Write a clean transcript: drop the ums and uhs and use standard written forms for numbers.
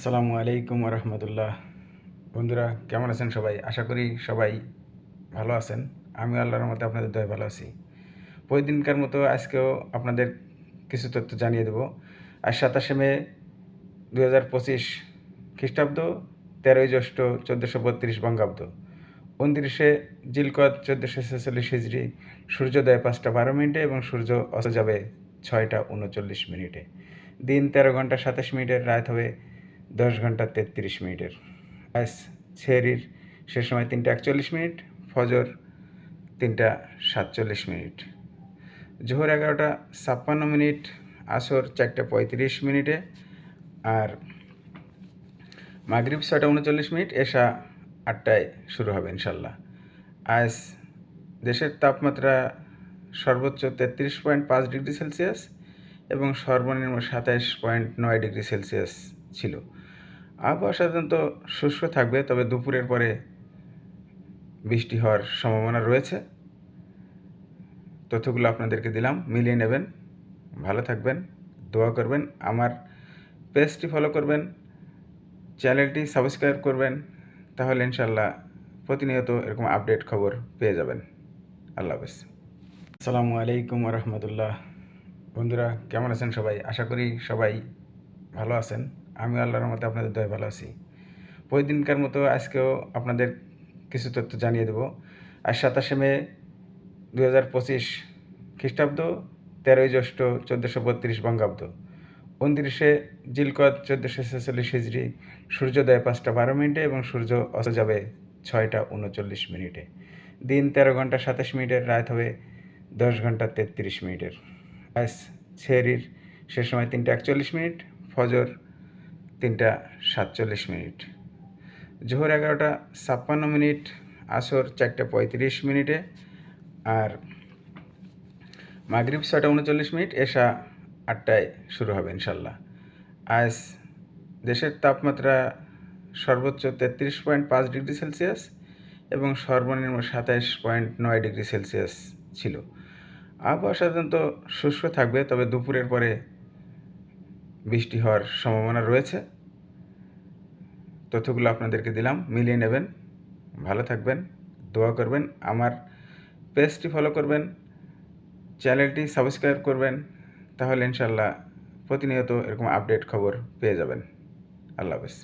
আসসালামু আলাইকুম রহমতুল্লাহ। বন্ধুরা কেমন আছেন সবাই? আশা করি সবাই ভালো আছেন। আমি আল্লাহর রহমতে আপনাদের দয়ায় ভালো আছি। প্রতিদিনকার মতো আজকেও আপনাদের কিছু তথ্য জানিয়ে দেব। আজ 27শে মে 2025 খ্রিস্টাব্দ, 13ই জ্যৈষ্ঠ 1432 বঙ্গাব্দ, 29শে জিলকদ 1446 হিজরি। সূর্যোদয় 5টা 12 মিনিটে এবং সূর্য অস্ত যাবে 6টা 39 মিনিটে। দিন 13 ঘন্টা 27 মিনিটের, রাত হবে 10 ঘন্টা 33 মিনিটের। আজ সেহরির শেষ সময় 3টা 41 মিনিট, ফজর 3টা 47 মিনিট, জোহর 11টা 56 মিনিট, আসর 4টা 35 মিনিটে, আর মাগরিব 6টা 39 মিনিট, এশা 8টায় শুরু হবে ইনশাল্লাহ। আজ দেশের তাপমাত্রা সর্বোচ্চ 33.5 ডিগ্রি সেলসিয়াস এবং সর্বনিম্ন 27.9 ডিগ্রি সেলসিয়াস ছিল। আবহাওয়া সাধারণত শুষ্ক থাকবে, তবে দুপুরের পরে বৃষ্টি হওয়ার সম্ভাবনা রয়েছে। তথ্যগুলো আপনাদেরকে দিলাম, মিলিয়ে নেবেন। ভালো থাকবেন, দোয়া করবেন, আমার পেজটি ফলো করবেন, চ্যানেলটি সাবস্ক্রাইব করবেন, তাহলে ইনশাল্লাহ প্রতিনিয়ত এরকম আপডেট খবর পেয়ে যাবেন। আল্লাহ হাফেজ। আসসালামু আলাইকুম রহমতুল্লাহ। বন্ধুরা কেমন আছেন সবাই? আশা করি সবাই ভালো আছেন। আমি আল্লাহর রহমতে আপনাদের দয়ায় ভালো আছি। প্রতিদিনকার মতো আজকেও আপনাদের কিছু তথ্য জানিয়ে দেব। আজ 27শে মে 2025 খ্রিস্টাব্দ, 13ই জ্যৈষ্ঠ 1432 বঙ্গাব্দ, 29শে জিলকদ 1446 হিজরি। সূর্যোদয় 5টা 12 মিনিটে এবং সূর্য অস্ত যাবে 6টা 39 মিনিটে। দিন 13 ঘন্টা 27 মিনিটের, রাত হবে 10 ঘন্টা 33 মিনিটের। আজ সেহরির শেষ সময় 3টা 41 মিনিট, ফজর 3টা 47 মিনিট, জোহর 11টা 56 মিনিট, আসর 4টা 35 মিনিটে, আর মাগরিব 6টা 39 মিনিট, এশা 8টায় শুরু হবে ইনশাল্লাহ। আজ দেশের তাপমাত্রা সর্বোচ্চ 33.5 ডিগ্রি সেলসিয়াস এবং সর্বনিম্ন 27.9 ডিগ্রি সেলসিয়াস ছিল। আবহাওয়া সাধারণত শুষ্ক থাকবে, তবে দুপুরের পরে বৃষ্টি হওয়ার সম্ভাবনা রয়েছে। তথ্যগুলো আপনাদেরকে দিলাম, মিলিয়ে নেবেন। ভালো থাকবেন, দোয়া করবেন, আমার পেজটি ফলো করবেন, চ্যানেলটি সাবস্ক্রাইব করবেন, তাহলে ইনশাল্লাহ প্রতিনিয়ত এরকম আপডেট খবর পেয়ে যাবেন। আল্লাহ হাফেজ।